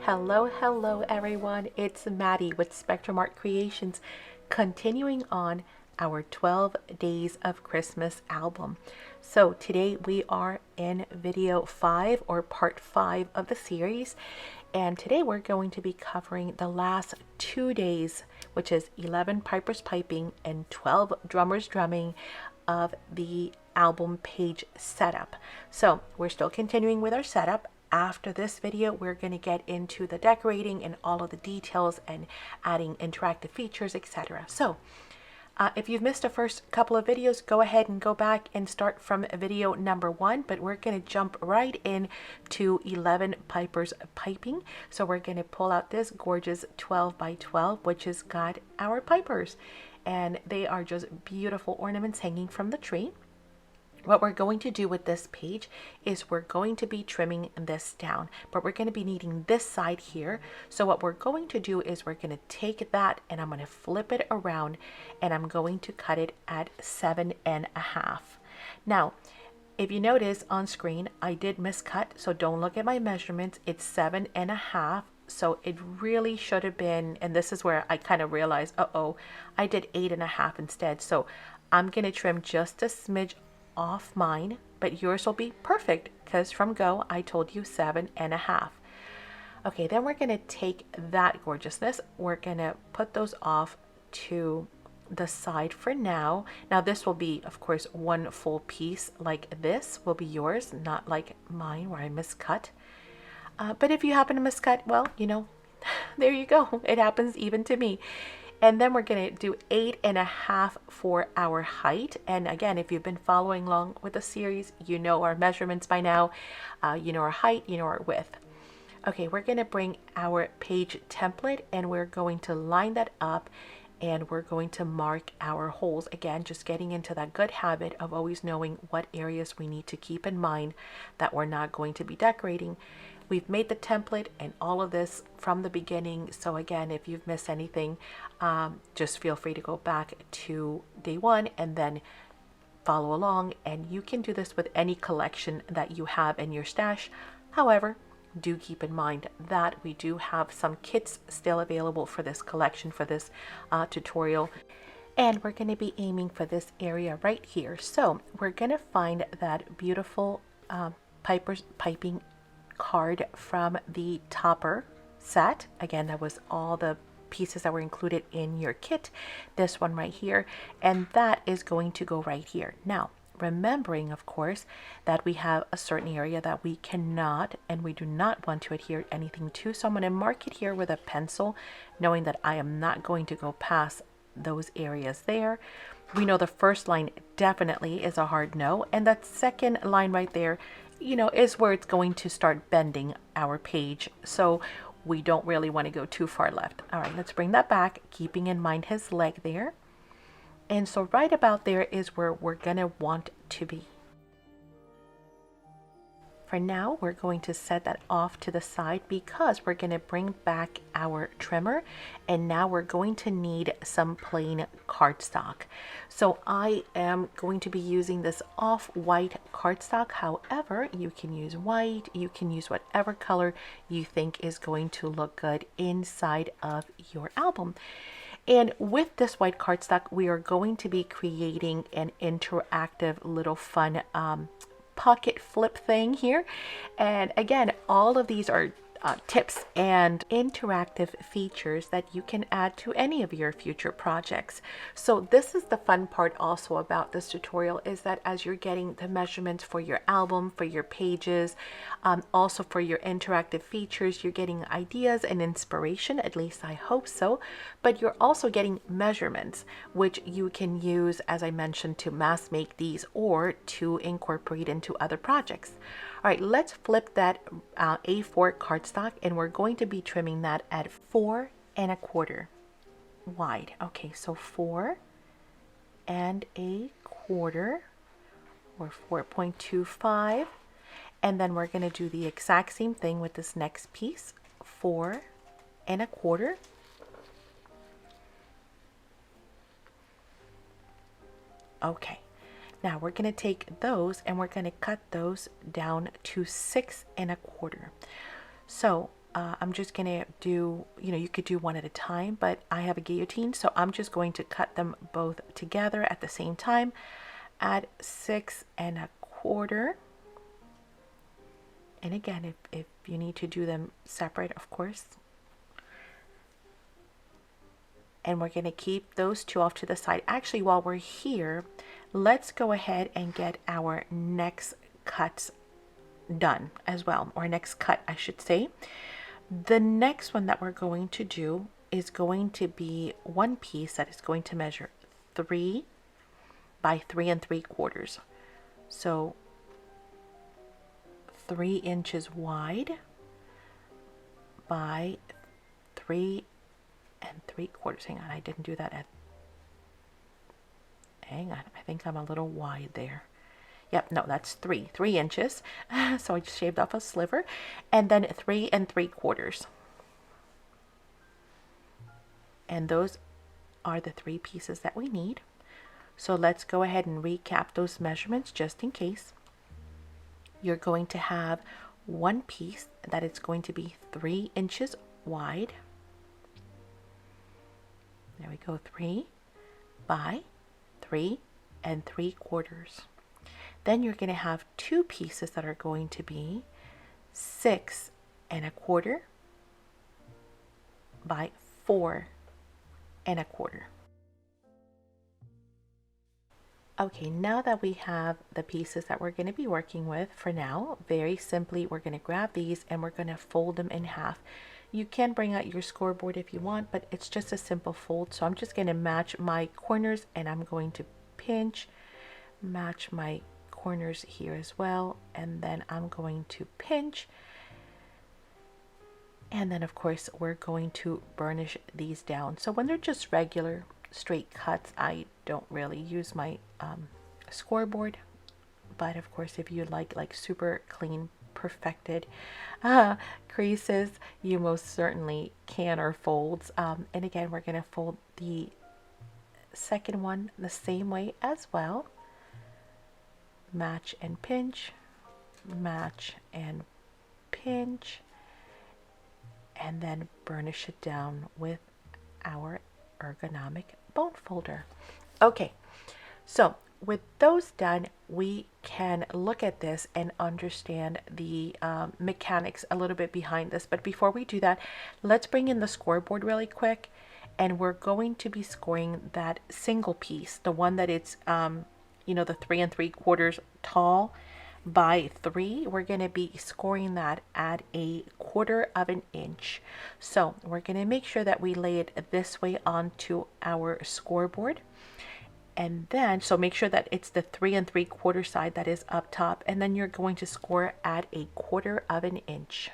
Hello everyone. It's Maddie with Spectrum Art Creations, continuing on our 12 Days of Christmas album. So today we are in video 5 or part 5 of the series, and today we're going to be covering the last 2 days, which is 11 pipers piping and 12 drummers drumming of the album page setup. So we're still continuing with our setup. After this video, we're going to get into the decorating and all of the details and adding interactive features, etc. So if you've missed the first couple of videos, go ahead and go back and start from video number 1, but we're going to jump right in to 11 pipers piping. So we're going to pull out this gorgeous 12 by 12, which has got our pipers, and they are just beautiful ornaments hanging from the tree. What we're going to do with this page is we're going to be trimming this down, but we're going to be needing this side here. So what we're going to do is we're going to take that and I'm going to flip it around and I'm going to cut it at 7.5. Now, if you notice on screen, I did miscut, so don't look at my measurements. It's 7.5. So it really should have been, and this is where I kind of realized, I did 8.5 instead. So I'm going to trim just a smidge off mine, but yours will be perfect because from go I told you 7.5. Okay, then we're going to take that gorgeousness, we're going to put those off to the side for now. Now this will be, of course, one full piece like this will be yours, not like mine where I miscut. But if you happen to miscut, well, you know, there you go. It happens even to me. And then we're going to do 8.5 for our height. And again, if you've been following along with the series, you know our measurements by now. You know our height, you know our width. Okay, we're going to bring our page template and we're going to line that up and we're going to mark our holes. Again, just getting into that good habit of always knowing what areas we need to keep in mind that we're not going to be decorating. We've made the template and all of this from the beginning. So again, if you've missed anything, just feel free to go back to day 1 and then follow along. And you can do this with any collection that you have in your stash. However, do keep in mind that we do have some kits still available for this collection, for this tutorial. And we're going to be aiming for this area right here. So we're going to find that beautiful pipers piping card from the topper set. Again, that was all the pieces that were included in your kit. This one right here, and that is going to go right here. Now, remembering, of course, that we have a certain area that we cannot and we do not want to adhere anything to. So I'm going to mark it here with a pencil, knowing that I am not going to go past those areas there. We know the first line definitely is a hard no, and that second line right there, you know, is where it's going to start bending our page. So we don't really want to go too far left. All right, let's bring that back, keeping in mind his leg there. And so right about there is where we're going to want to be. For now, we're going to set that off to the side because we're going to bring back our trimmer, and now we're going to need some plain cardstock. So I am going to be using this off-white cardstock. However, you can use white, you can use whatever color you think is going to look good inside of your album. And with this white cardstock, we are going to be creating an interactive little fun pocket flip thing here. And again, all of these are tips and interactive features that you can add to any of your future projects. So this is the fun part also about this tutorial, is that as you're getting the measurements for your album, for your pages, also for your interactive features, you're getting ideas and inspiration, at least I hope so, but you're also getting measurements, which you can use, as I mentioned, to mass make these or to incorporate into other projects. All right, let's flip that A4 cardstock, and we're going to be trimming that at 4.25 wide. Okay, so 4.25 or 4.25, and then we're going to do the exact same thing with this next piece, 4.25. Okay. Now we're going to take those and we're going to cut those down to 6.25. So I'm just gonna do, you could do one at a time, but I have a guillotine, so I'm just going to cut them both together at the same time at 6 1/4. And again, if you need to do them separate, of course. And we're going to keep those two off to the side. Actually, while we're here, let's go ahead and get our next cuts done as well, or next cut, I should say. The next one that we're going to do is going to be one piece that is going to measure 3 by 3 3/4. So 3 inches wide by 3 3/4. Hang on, I didn't do that hang on, I think I'm a little wide there. Yep, no, that's 3 inches. So I just shaved off a sliver, and then 3 3/4. And those are the 3 pieces that we need. So let's go ahead and recap those measurements just in case. You're going to have one piece that is going to be 3 inches wide. There we go, 3 by 3 3/4. Then you're going to have two pieces that are going to be 6 1/4 by 4 1/4. Okay, now that we have the pieces that we're going to be working with for now, very simply, we're going to grab these and we're going to fold them in half. You can bring out your scoreboard if you want, but it's just a simple fold. So I'm just going to match my corners, and I'm going to pinch, match my corners here as well, and then I'm going to pinch, and then of course we're going to burnish these down. So when they're just regular straight cuts, I don't really use my scoreboard, but of course if you like super clean, perfected creases, you most certainly can, or folds. And again, we're going to fold the second one the same way as well. Match and pinch, match and pinch, and then burnish it down with our ergonomic bone folder. Okay, so with those done, we can look at this and understand the mechanics a little bit behind this. But before we do that, let's bring in the scoreboard really quick, and we're going to be scoring that single piece, the one that it's the 3 3/4 tall by 3. We're going to be scoring that at 1/4 inch. So we're going to make sure that we lay it this way onto our scoreboard, and then so make sure that it's the 3 3/4 side that is up top, and then you're going to score at 1/4 inch.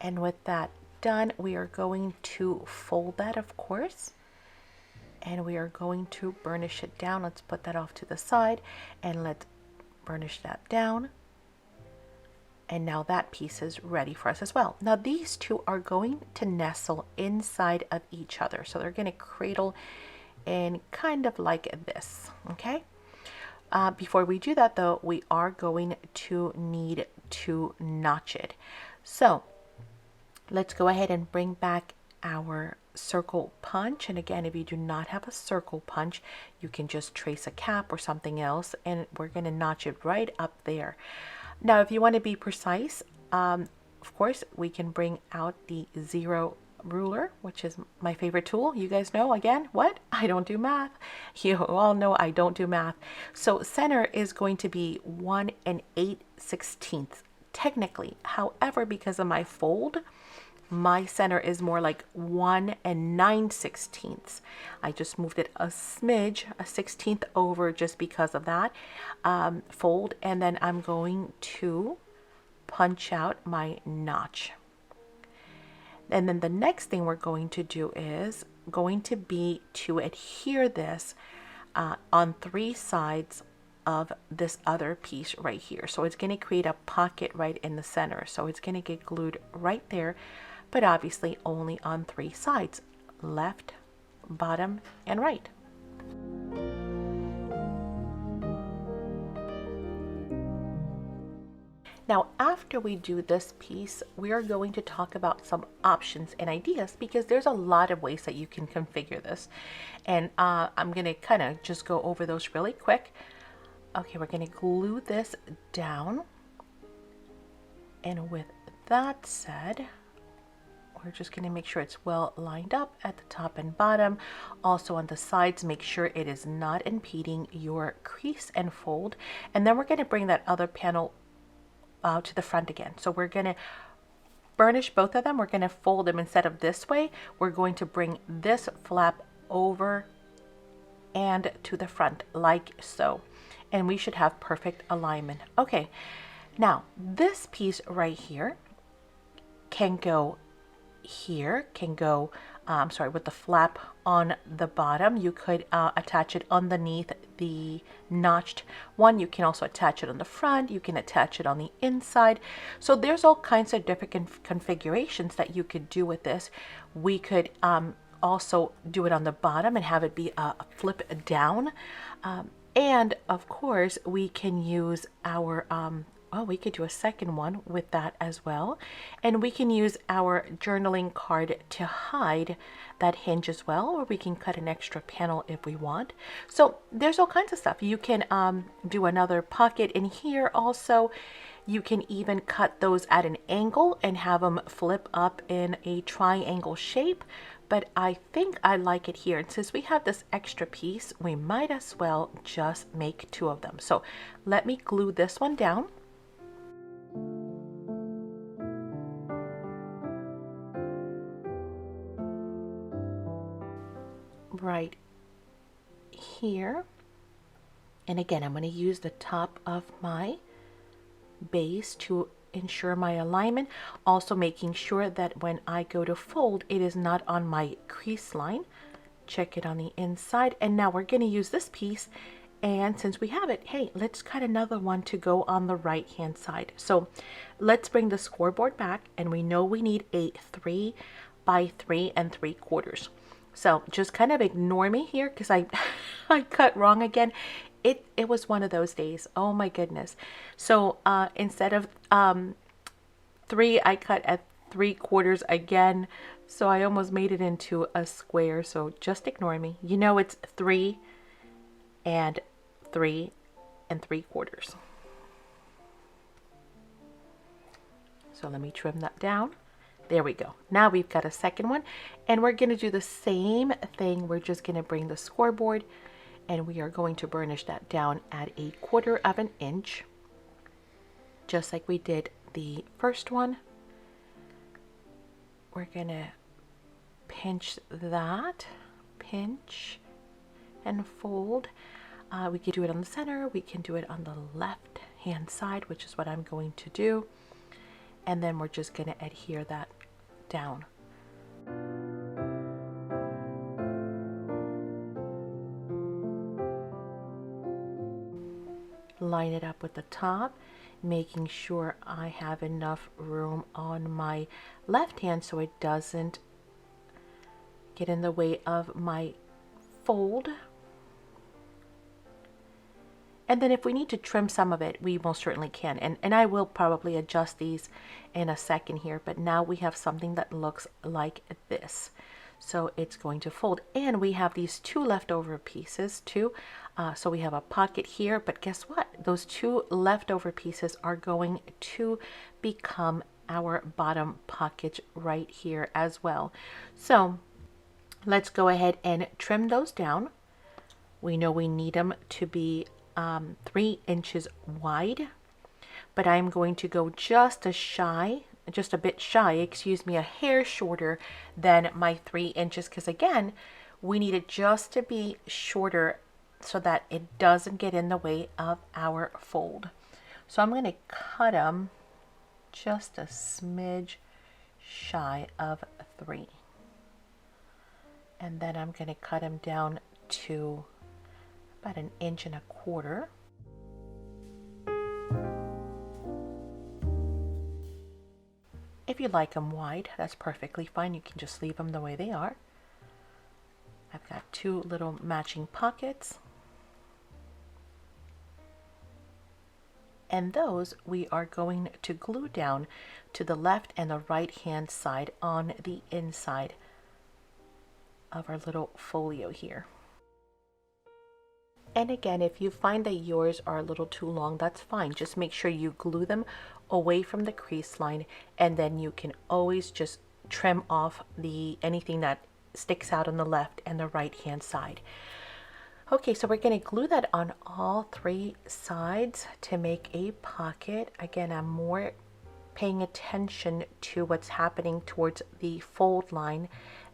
And with that done, we are going to fold that, of course, and we are going to burnish it down. Let's put that off to the side, and let's burnish that down. And now that piece is ready for us as well. Now these two are going to nestle inside of each other, so they're going to cradle in kind of like this. Okay, before we do that though, we are going to need to notch it. So let's go ahead and bring back our circle punch. And again, if you do not have a circle punch, you can just trace a cap or something else, and we're going to notch it right up there. Now if you want to be precise, of course we can bring out the 0 ruler, which is my favorite tool. You guys know, again, what? I don't do math. You all know I don't do math. So center is going to be 1 8/16 technically. However, because of my fold, my center is more like 1 9/16. I just moved it a smidge, a 16th over, just because of that fold. And then I'm going to punch out my notch. And then the next thing we're going to do is going to be to adhere this on 3 sides of this other piece right here. So it's going to create a pocket right in the center. So it's going to get glued right there, but obviously only on 3 sides, left, bottom, and right. Now after after we do this piece, we are going to talk about some options and ideas, because there's a lot of ways that you can configure this. And I'm going to kind of just go over those really quick. Okay, we're going to glue this down. And with that said, we're just going to make sure it's well lined up at the top and bottom. Also on the sides, make sure it is not impeding your crease and fold. And then we're going to bring that other panel to the front again. So we're going to burnish both of them. We're going to fold them instead of this way. We're going to bring this flap over and to the front like so. And we should have perfect alignment. Okay, now this piece right here can go here, can go with the flap on the bottom. You could attach it underneath the notched one. You can also attach it on the front. You can attach it on the inside. So there's all kinds of different configurations that you could do with this. We could also do it on the bottom and have it be a flip down. And of course we can use our we could do a second one with that as well. And we can use our journaling card to hide that hinge as well, or we can cut an extra panel if we want. So there's all kinds of stuff. You can do another pocket in here also. You can even cut those at an angle and have them flip up in a triangle shape. But I think I like it here. And since we have this extra piece, we might as well just make two of them. So let me glue this one down. Right here. And again, I'm going to use the top of my base to ensure my alignment. Also making sure that when I go to fold, it is not on my crease line. Check it on the inside. And now we're going to use this piece. And since we have it, hey, let's cut another one to go on the right hand side. So let's bring the scoreboard back, and we know we need a 3 by 3 3/4. So just kind of ignore me here because I cut wrong again. It was one of those days. Oh my goodness. So instead of 3, I cut at 3/4 again. So I almost made it into a square. So just ignore me. You know it's 3 and 3 3/4. So let me trim that down. There we go. Now we've got a second one, and we're going to do the same thing. We're just going to bring the scoreboard, and we are going to burnish that down at 1/4 of an inch, just like we did the first one. We're going to pinch that, pinch and fold. We can do it on the center. We can do it on the left hand side, which is what I'm going to do. And then we're just going to adhere that down. Line it up with the top, making sure I have enough room on my left hand so it doesn't get in the way of my fold. And then if we need to trim some of it, we most certainly can. And I will probably adjust these in a second here, but now we have something that looks like this. So it's going to fold. And we have these 2 leftover pieces too. So we have a pocket here, but guess what? Those 2 leftover pieces are going to become our bottom pockets right here as well. So let's go ahead and trim those down. We know we need them to be 3 inches wide, but I'm going to go just a bit shy, a hair shorter than my 3 inches, because again, we need it just to be shorter so that it doesn't get in the way of our fold. So I'm going to cut them just a smidge shy of 3. And then I'm going to cut them down to about 1 1/4 inches. If you like them wide, that's perfectly fine. You can just leave them the way they are. I've got 2 little matching pockets. And those we are going to glue down to the left and the right hand side on the inside of our little folio here. And again, if you find that yours are a little too long, that's fine. Just make sure you glue them away from the crease line, and then you can always just trim off anything that sticks out on the left and the right hand side. Okay, so we're going to glue that on all three sides to make a pocket. Again, I'm more paying attention to what's happening towards the fold line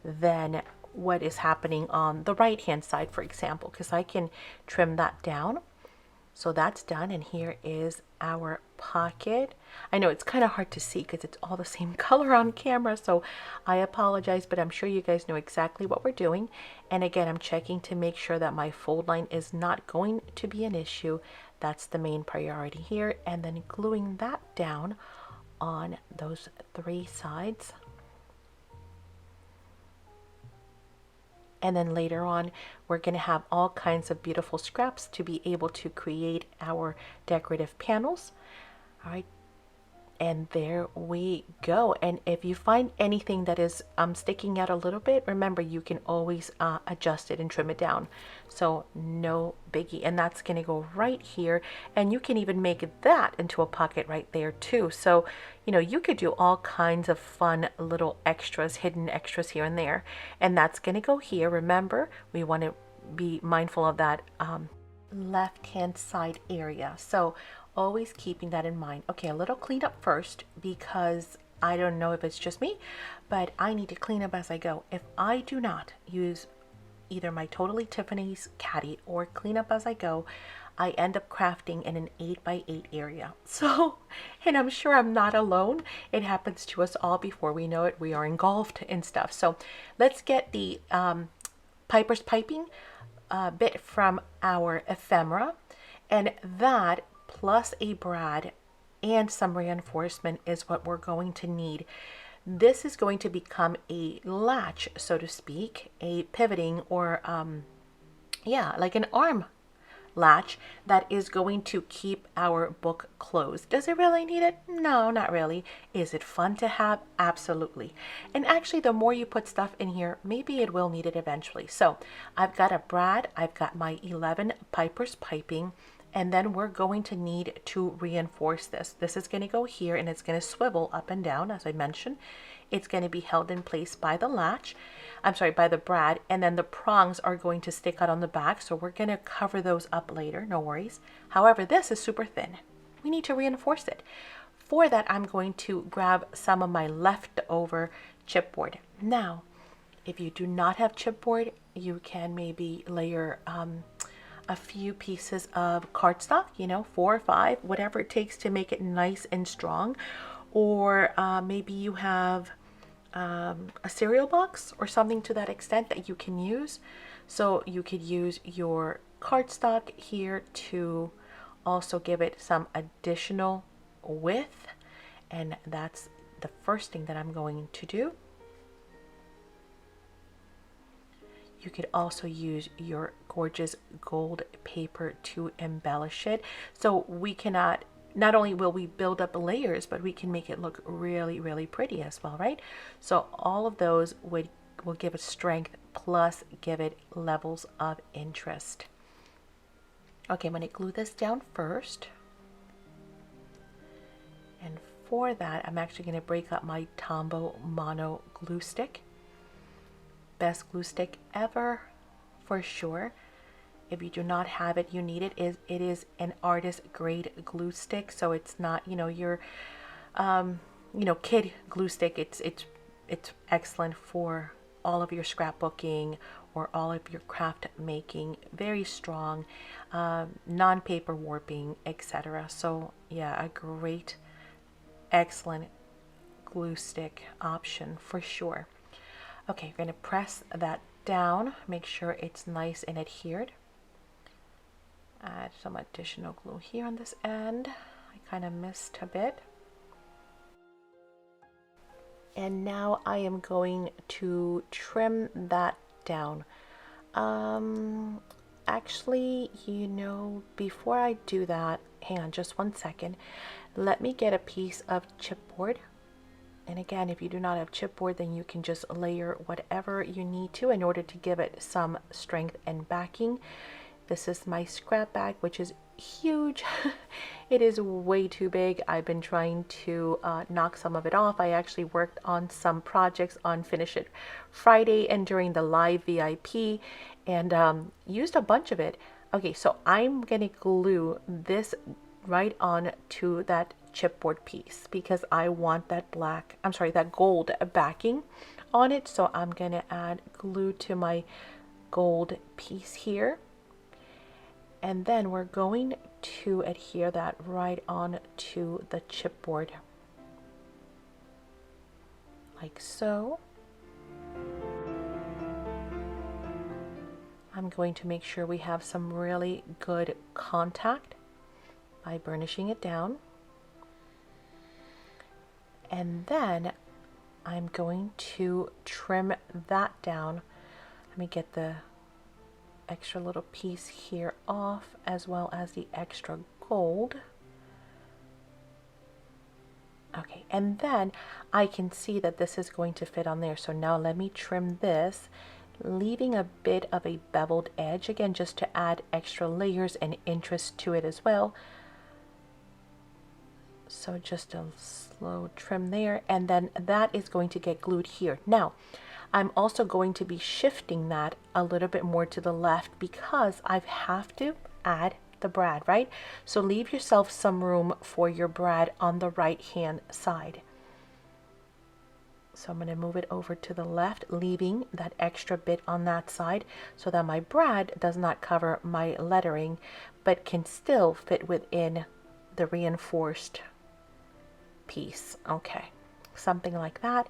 than what is happening on the right hand side, for example, because I can trim that down. So that's done, and here is our pocket. I know it's kind of hard to see because it's all the same color on camera, so I apologize, but I'm sure you guys know exactly what we're doing. And again, I'm checking to make sure that my fold line is not going to be an issue. That's the main priority here, and then gluing that down on those three sides. And then later on, we're going to have all kinds of beautiful scraps to be able to create our decorative panels. All right. And there we go. And if you find anything that is sticking out a little bit, remember you can always adjust it and trim it down. So no biggie. And that's going to go right here. And you can even make that into a pocket right there too. So, you know, you could do all kinds of fun little extras, hidden extras here and there. And that's going to go here. Remember, we want to be mindful of that left hand side area. So always keeping that in mind. Okay, a little cleanup first, because I don't know if it's just me, but I need to clean up as I go. If I do not use either my Totally Tiffany's caddy or clean up as I go, I end up crafting in an 8x8 area. So, and I'm sure I'm not alone. It happens to us all. Before we know it, we are engulfed in stuff. So let's get the Piper's piping bit from our ephemera, and that plus a brad and some reinforcement is what we're going to need. This is going to become a latch, so to speak, a pivoting or yeah, like an arm latch that is going to keep our book closed. Does it really need it? No, not really. Is it fun to have? Absolutely. And actually, the more you put stuff in here, maybe it will need it eventually. So I've got a brad, I've got my 11 Piper's piping, and then we're going to need to reinforce this. This is going to go here, and it's going to swivel up and down, as I mentioned. It's going to be held in place by the latch, I'm sorry, by the brad, and then the prongs are going to stick out on the back, so we're going to cover those up later, no worries. However, this is super thin. We need to reinforce it. For that, I'm going to grab some of my leftover chipboard. Now, if you do not have chipboard, you can maybe layer a few pieces of cardstock, you know, 4 or 5, whatever it takes to make it nice and strong. Or maybe you have a cereal box or something to that extent that you can use. So you could use your cardstock here to also give it some additional width. And that's the first thing that I'm going to do. You could also use your gorgeous gold paper to embellish it. So we cannot, not only will we build up layers, but we can make it look really, really pretty as well, right? So all of those will give it strength, plus give it levels of interest. Okay, I'm going to glue this down first. And for that, I'm actually going to break up my Tombow Mono glue stick. Best glue stick ever, for sure. If you do not have it, you need it. It is an artist grade glue stick, so it's not, you know, your kid glue stick. It's excellent for all of your scrapbooking or all of your craft making. Very strong, non-paper warping, etc. So yeah, a great, excellent glue stick option for sure. Okay, you're going to press that down, make sure it's nice and adhered. Add some additional glue here on this end. I kind of missed a bit. And now I am going to trim that down. actually, before I do that, hang on just 1 second. Let me get a piece of chipboard. And again, if you do not have chipboard, then you can just layer whatever you need to in order to give it some strength and backing. This is my scrap bag, which is huge. It is way too big. I've been trying to knock some of it off. I actually worked on some projects on Finish It Friday and during the live VIP and used a bunch of it. Okay, so I'm gonna glue this right on to that chipboard piece because I want that that gold backing on it. So I'm gonna add glue to my gold piece here. And then we're going to adhere that right on to the chipboard, like so. I'm going to make sure we have some really good contact by burnishing it down. And then I'm going to trim that down. Let me get the extra little piece here off, as well as the extra gold. Okay, and then I can see that this is going to fit on there. So now let me trim this, leaving a bit of a beveled edge, again, just to add extra layers and interest to it as well. So just a slow trim there, and then that is going to get glued here. Now, I'm also going to be shifting that a little bit more to the left because I have to add the brad, right? So leave yourself some room for your brad on the right hand side. So I'm going to move it over to the left, leaving that extra bit on that side so that my brad does not cover my lettering, but can still fit within the reinforced piece. Okay, something like that.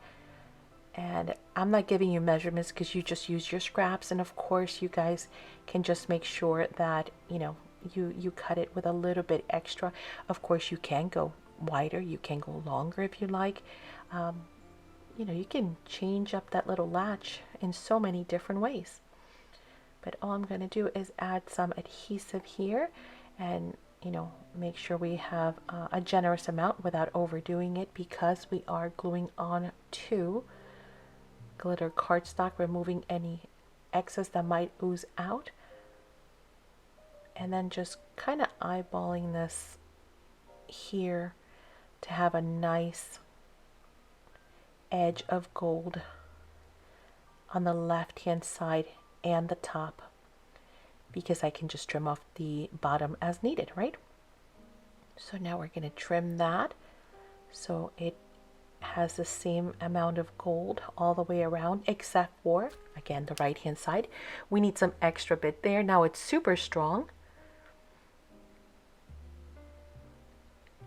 And I'm not giving you measurements because you just use your scraps, and of course you guys can just make sure that you cut it with a little bit extra. Of course you can go wider, you can go longer if you like. You can change up that little latch in so many different ways. But all I'm going to do is add some adhesive here and make sure we have a generous amount without overdoing it because we are gluing on to glitter cardstock, removing any excess that might ooze out. And then just kind of eyeballing this here to have a nice edge of gold on the left hand side and the top, because I can just trim off the bottom as needed, right? So now we're going to trim that so it has the same amount of gold all the way around, except for, again, the right hand side. We need some extra bit there. Now it's super strong.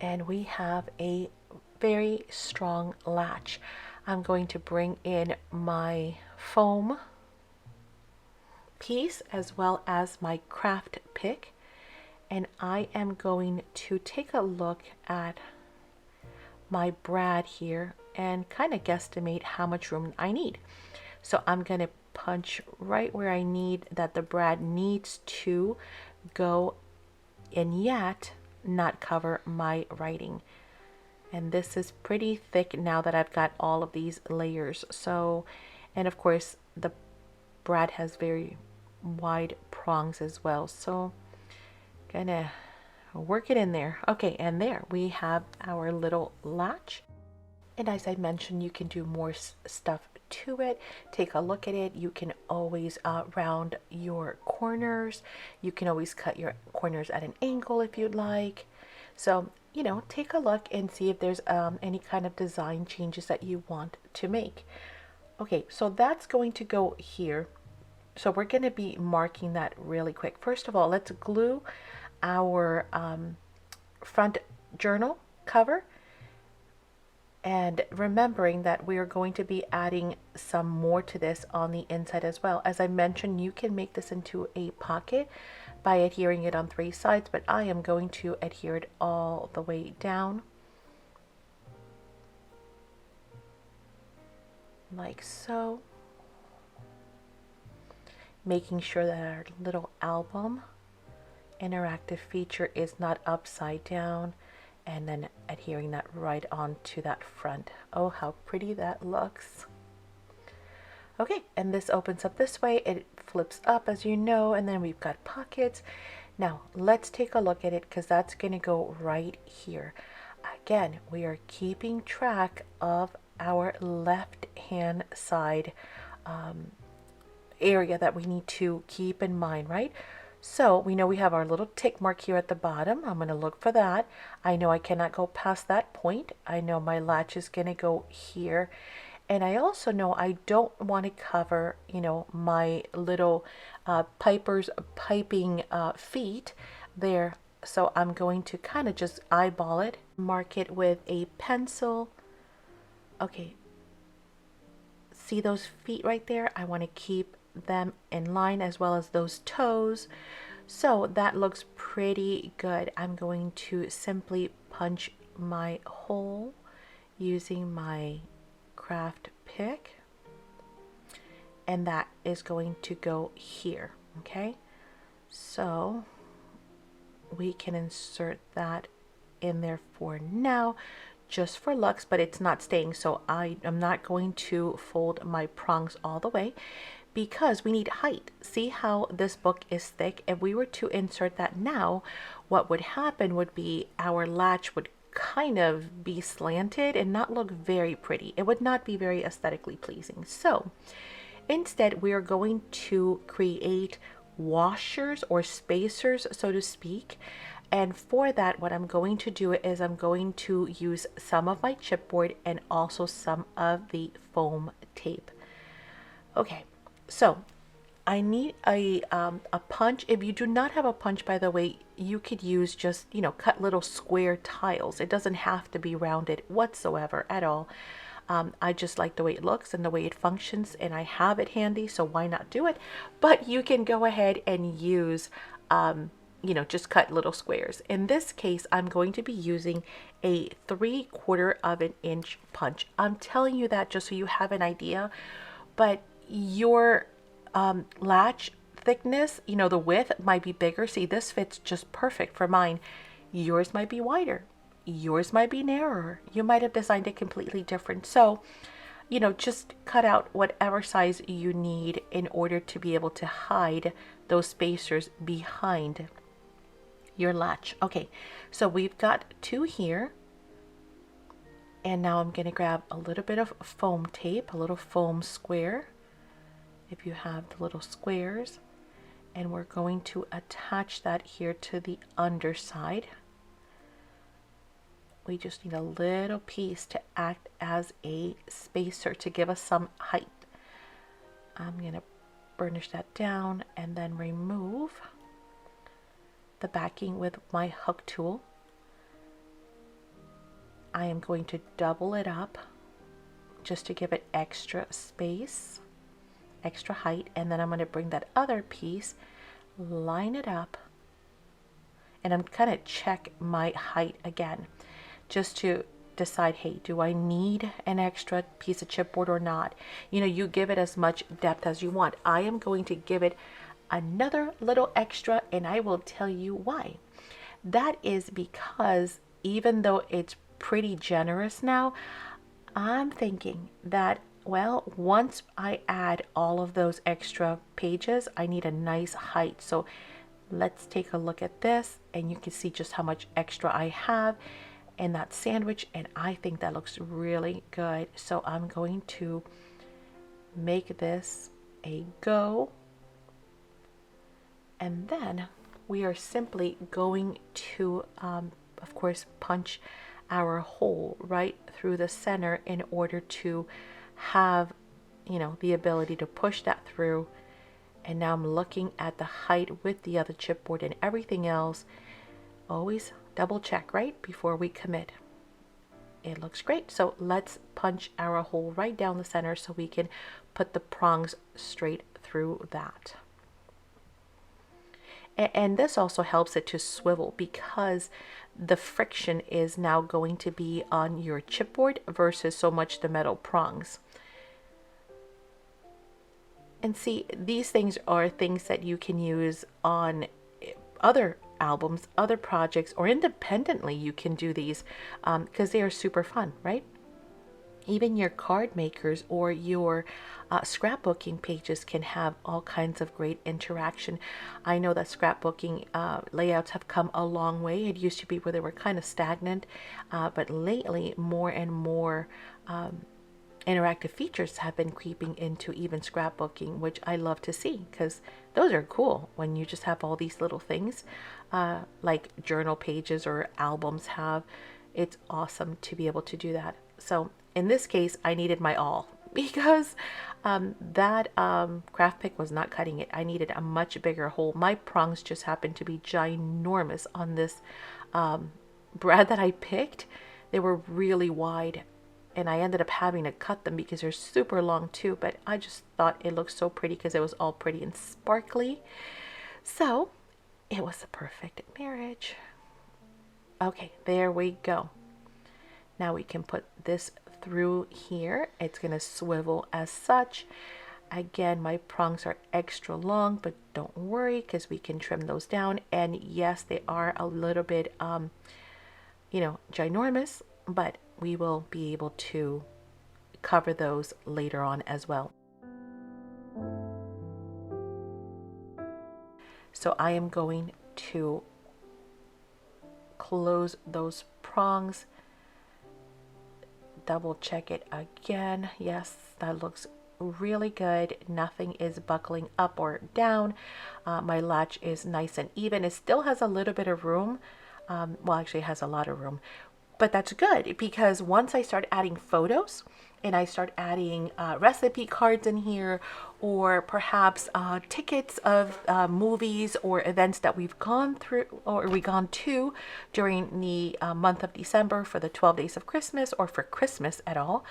And we have a very strong latch. I'm going to bring in my foam piece as well as my craft pick, and I am going to take a look at my brad here and kind of guesstimate how much room I need. So I'm going to punch right where I need that the brad needs to go and yet not cover my writing. And this is pretty thick now that I've got all of these layers. So, and of course the brad has very wide prongs as well, so gonna work it in there. Okay, and there we have our little latch. And as I mentioned, you can do more stuff to it. Take a look at it. You can always round your corners. You can always cut your corners at an angle if you'd like. So take a look and see if there's any kind of design changes that you want to make. Okay, so that's going to go here. So we're going to be marking that really quick. First of all, let's glue our front journal cover, and remembering that we are going to be adding some more to this on the inside as well. As I mentioned, you can make this into a pocket by adhering it on 3 sides, but I am going to adhere it all the way down, like so. making sure that our little album interactive feature is not upside down, and then adhering that right onto that front. Oh, how pretty that looks. Okay, and this opens up this way. It flips up, as you know, and then we've got pockets. Now, let's take a look at it, because that's going to go right here. Again, we are keeping track of our left-hand side area that we need to keep in mind, right? So we know we have our little tick mark here at the bottom. I'm going to look for that. I know I cannot go past that point. I know my latch is going to go here. And I also know I don't want to cover, you know, my little Piper's piping feet there. So I'm going to kind of just eyeball it, mark it with a pencil. Okay, see those feet right there? I want to keep them in line, as well as those toes. So that looks pretty good. I'm going to simply punch my hole using my craft pick, and that is going to go here. Okay, so we can insert that in there for now, just for looks, but it's not staying, so I am not going to fold my prongs all the way, because we need height. See how this book is thick? If we were to insert that now, what would happen would be our latch would kind of be slanted and not look very pretty. It would not be very aesthetically pleasing. So instead, we are going to create washers or spacers, so to speak. And for that, what I'm going to do is I'm going to use some of my chipboard and also some of the foam tape. Okay, so I need a punch. If you do not have a punch, by the way, you could use just, you know, cut little square tiles. It doesn't have to be rounded whatsoever at all. I just like the way it looks and the way it functions, and I have it handy, so why not do it? But you can go ahead and use, you know, just cut little squares. In this case, I'm going to be using a 3/4 of an inch punch. I'm telling you that just so you have an idea, but your latch thickness, you know, the width might be bigger. See, this fits just perfect for mine. Yours might be wider. Yours might be narrower. You might have designed it completely different. So, you know, just cut out whatever size you need in order to be able to hide those spacers behind your latch. Okay, so we've got 2 here. And now I'm going to grab a little bit of foam tape, a little foam square, if you have the little squares, and we're going to attach that here to the underside. We just need a little piece to act as a spacer to give us some height. I'm going to burnish that down and then remove the backing with my hook tool. I am going to double it up just to give it extra space, extra height, and then I'm going to bring that other piece, line it up, and I'm kind of check my height again just to decide, hey, do I need an extra piece of chipboard or not? You know, you give it as much depth as you want. I am going to give it another little extra, and I will tell you why. That is because even though it's pretty generous now, I'm thinking that, well, once I add all of those extra pages, I need a nice height. So let's take a look at this, and you can see just how much extra I have in that sandwich, and I think that looks really good. So I'm going to make this a go, and then we are simply going to of course punch our hole right through the center in order to have, you know, the ability to push that through. And now I'm looking at the height with the other chipboard and everything else. Always double check, right, before we commit. It looks great. So let's punch our hole right down the center so we can put the prongs straight through that. And this also helps it to swivel, because the friction is now going to be on your chipboard versus so much the metal prongs. And see, these things are things that you can use on other albums, other projects, or independently you can do these because they are super fun, right? Even your card makers or your scrapbooking pages can have all kinds of great interaction. I know that scrapbooking layouts have come a long way. It used to be where they were kind of stagnant, but lately more and more interactive features have been creeping into even scrapbooking, which I love to see because those are cool when you just have all these little things like journal pages or albums have. It's awesome to be able to do that. So in this case, I needed my all because that craft pick was not cutting it. I needed a much bigger hole. My prongs just happened to be ginormous on this brad that I picked. They were really wide, and I ended up having to cut them because they're super long too, but I just thought it looked so pretty because it was all pretty and sparkly. So it was a perfect marriage. Okay, there we go. Now we can put this through here. It's going to swivel as such. Again, my prongs are extra long, but don't worry because we can trim those down. And yes, they are a little bit, ginormous, but we will be able to cover those later on as well. So I am going to close those prongs, double check it again. Yes, that looks really good. Nothing is buckling up or down. My latch is nice and even. It still has a little bit of room. Well, actually it has a lot of room, but that's good because once I start adding photos and I start adding recipe cards in here, or perhaps tickets of movies or events that we've gone through or gone to during the month of December for the 12 days of Christmas or for Christmas at all,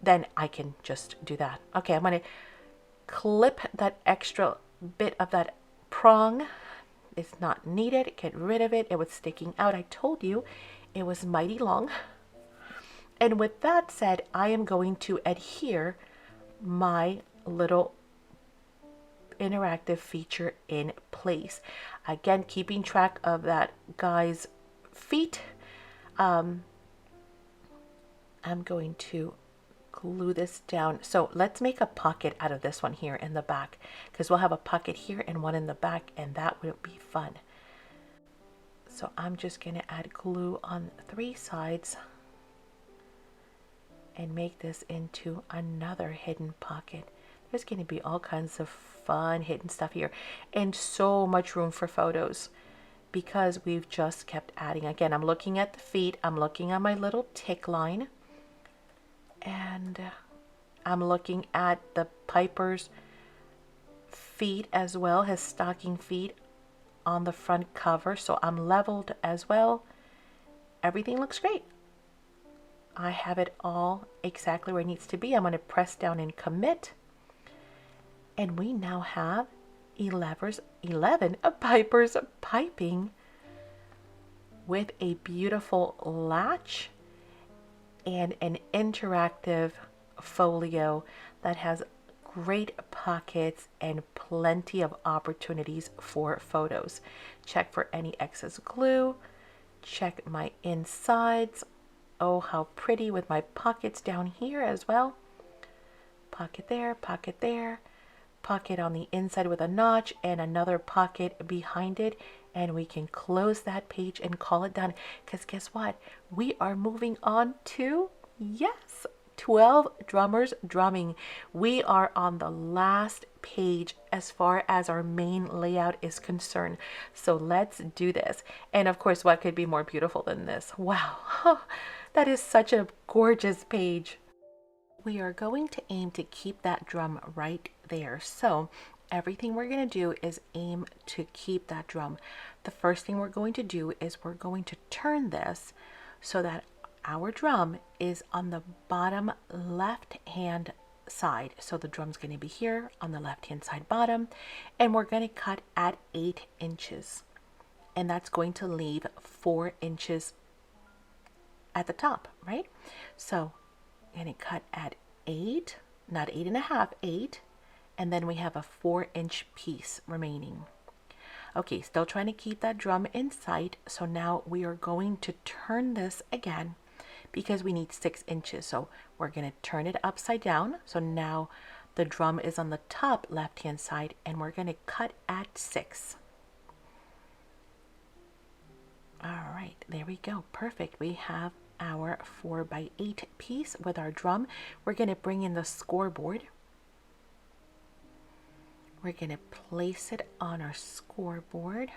then I can just do that. Okay, I'm going to clip that extra bit of that prong. It's not needed. Get rid of it. It was sticking out. I told you it was mighty long. And with that said, I am going to adhere my little interactive feature in place. Again, keeping track of that guy's feet. I'm going to glue this down. So let's make a pocket out of this one here in the back, because we'll have a pocket here and one in the back, and that would be fun. So I'm just going to add glue on 3 sides and make this into another hidden pocket. There's going to be all kinds of fun hidden stuff here and so much room for photos because we've just kept adding. Again, I'm looking at the feet, I'm looking at my little tick line, and I'm looking at the Piper's feet as well, his stocking feet on the front cover, so I'm leveled as well. Everything looks great. I have it all exactly where it needs to be. I'm going to press down and commit, and we now have 11 Piper's piping with a beautiful latch and an interactive folio that has great pockets and plenty of opportunities for photos. Check for any excess glue. Check my insides. Oh, how pretty with my pockets down here as well. Pocket there, pocket there, pocket on the inside with a notch, and another pocket behind it. And we can close that page and call it done. Because guess what? We are moving on to, yes, 12 drummers drumming. We are on the last page as far as our main layout is concerned. So let's do this. And of course, what could be more beautiful than this? Wow, that is such a gorgeous page. We are going to aim to keep that drum right there. So everything we're going to do is aim to keep that drum. The first thing we're going to do is we're going to turn this so that our drum is on the bottom left hand side. So the drum's going to be here on the left hand side bottom, and we're going to cut at 8 inches, and that's going to leave 4 inches at the top, right? So I'm going to cut at 8, not 8.5, 8, and then we have a 4-inch piece remaining. Okay, still trying to keep that drum in sight. So now we are going to turn this again because we need 6 inches. So we're going to turn it upside down. So now the drum is on the top left-hand side, and we're going to cut at 6. All right, there we go. Perfect. We have our 4x8 piece with our drum. We're going to bring in the scoreboard. We're going to place it on our scoreboard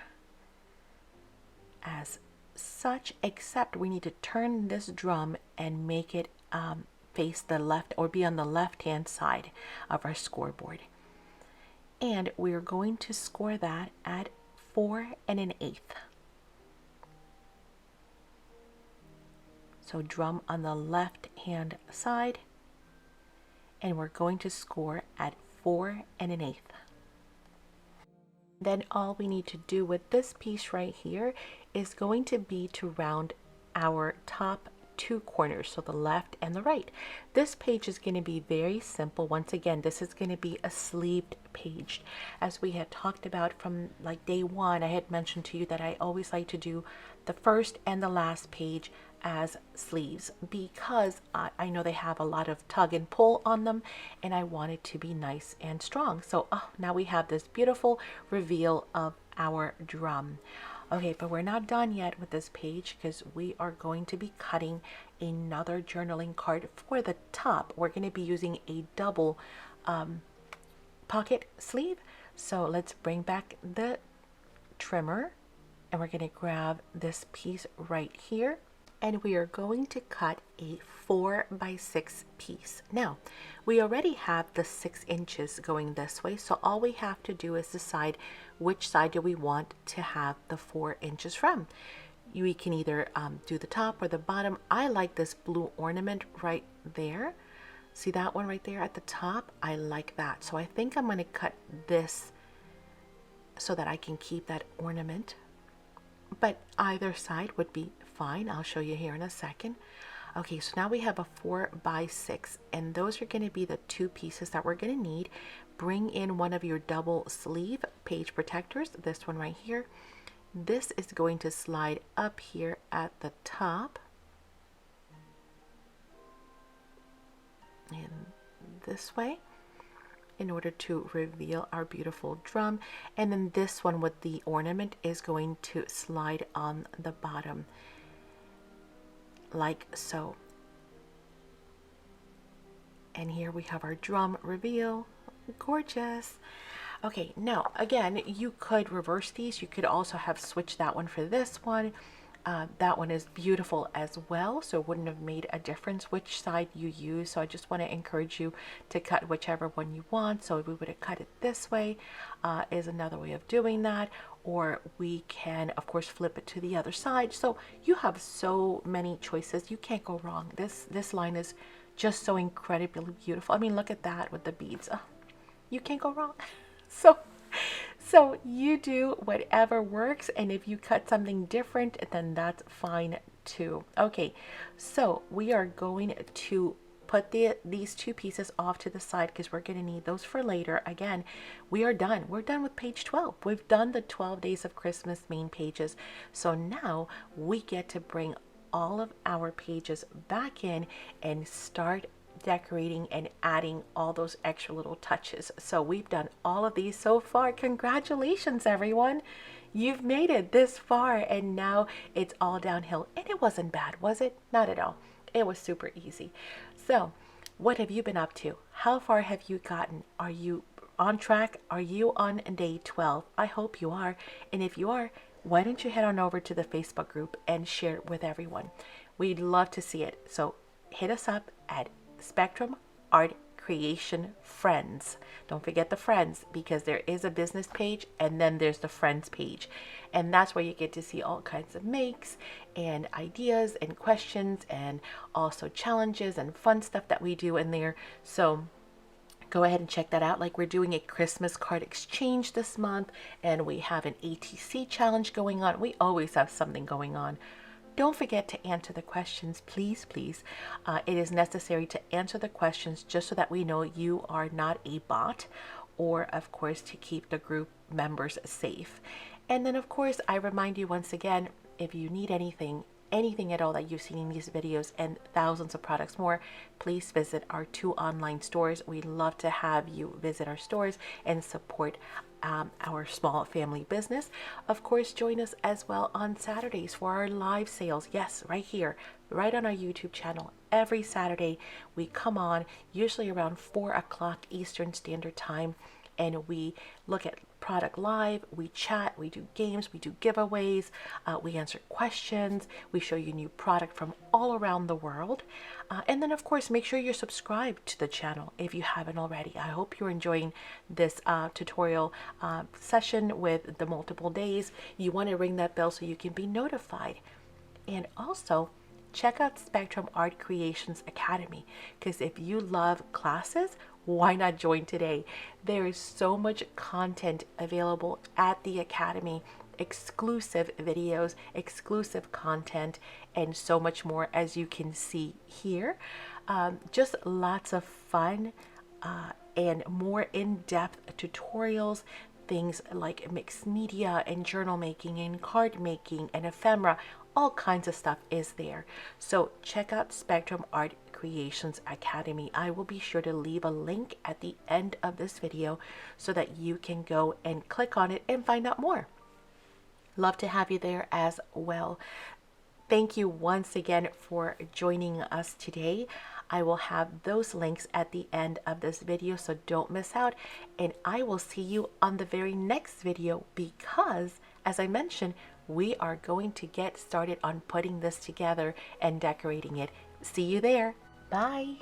as such, except we need to turn this drum and make it face the left, or be on the left-hand side of our scoreboard. And we're going to score that at 4 1/8. So drum on the left-hand side, and we're going to score at 4 1/8. Then all we need to do with this piece right here is going to be to round our top 2 corners, so the left and the right. This page is going to be very simple. Once again, this is going to be a sleeved page. As we had talked about from like day 1, I had mentioned to you that I always like to do the first and the last page as sleeves because I know they have a lot of tug and pull on them, and I want it to be nice and strong. So now we have this beautiful reveal of our drum. Okay, but we're not done yet with this page because we are going to be cutting another journaling card for the top. We're going to be using a double pocket sleeve. So let's bring back the trimmer, and we're going to grab this piece right here, and we are going to cut a 4x6 piece. Now, we already have the 6 inches going this way, so all we have to do is decide which side do we want to have the 4 inches from. We can either do the top or the bottom. I like this blue ornament right there. See that one right there at the top? I like that. So I think I'm going to cut this so that I can keep that ornament. But either side would be fine. I'll show you here in a second. Okay, so now we have a 4x6, and those are going to be the 2 pieces that we're going to need. Bring in one of your double sleeve page protectors, this one right here. This is going to slide up here at the top, and this way, in order to reveal our beautiful drum. And then this one with the ornament is going to slide on the bottom like so. And here we have our drum reveal. Gorgeous. Okay, now again, you could reverse these. You could also have switched that one for this one. That one is beautiful as well, so it wouldn't have made a difference which side you use. So I just want to encourage you to cut whichever one you want. So if we would have cut it this way, is another way of doing that, or we can of course flip it to the other side. So you have so many choices. You can't go wrong. This line is just so incredibly beautiful. I mean, look at that with the beads. You can't go wrong. So you do whatever works, and if you cut something different, then that's fine too. Okay, so we are going to put these 2 pieces off to the side because we're going to need those for later. Again, we are done. We're done with page 12. We've done the 12 days of Christmas main pages. So now we get to bring all of our pages back in and start decorating and adding all those extra little touches. So we've done all of these so far. Congratulations, everyone. You've made it this far, and now it's all downhill. And it wasn't bad, was it? Not at all. It was super easy. So what have you been up to? How far have you gotten? Are you on track? Are you on day 12? I hope you are. And if you are, why don't you head on over to the Facebook group and share it with everyone? We'd love to see it. So hit us up at Spectrum Art Creation Friends. Don't forget the friends, because there is a business page and then there's the friends page, and that's where you get to see all kinds of makes and ideas and questions and also challenges and fun stuff that we do in there. So go ahead and check that out. Like, we're doing a Christmas card exchange this month, and we have an ATC challenge going on. We always have something going on. Don't forget to answer the questions, please, please. It is necessary to answer the questions just so that we know you are not a bot or of course to keep the group members safe. And then of course, I remind you once again, if you need anything at all that you've seen in these videos and thousands of products more, please visit our 2 online stores. We'd love to have you visit our stores and support our small family business. Of course, join us as well on Saturdays for our live sales. Yes, right here, right on our YouTube channel. Every Saturday we come on, usually around 4 o'clock Eastern Standard Time, and we look at product live, we chat, we do games, we do giveaways, we answer questions, we show you new product from all around the world. And then of course, make sure you're subscribed to the channel if you haven't already. I hope you're enjoying this tutorial session with the multiple days. You want to ring that bell so you can be notified. And also, check out Spectrum Art Creations Academy, because if you love classes, why not join today? There is so much content available at the Academy, exclusive videos, exclusive content, and so much more, as you can see here. Just lots of fun and more in-depth tutorials, things like mixed media and journal making and card making and ephemera. All kinds of stuff is there. So check out Spectrum Art Creations Academy. I will be sure to leave a link at the end of this video so that you can go and click on it and find out more. Love to have you there as well. Thank you once again for joining us today. I will have those links at the end of this video, so don't miss out. And I will see you on the very next video because, as I mentioned, we are going to get started on putting this together and decorating it. See you there. Bye.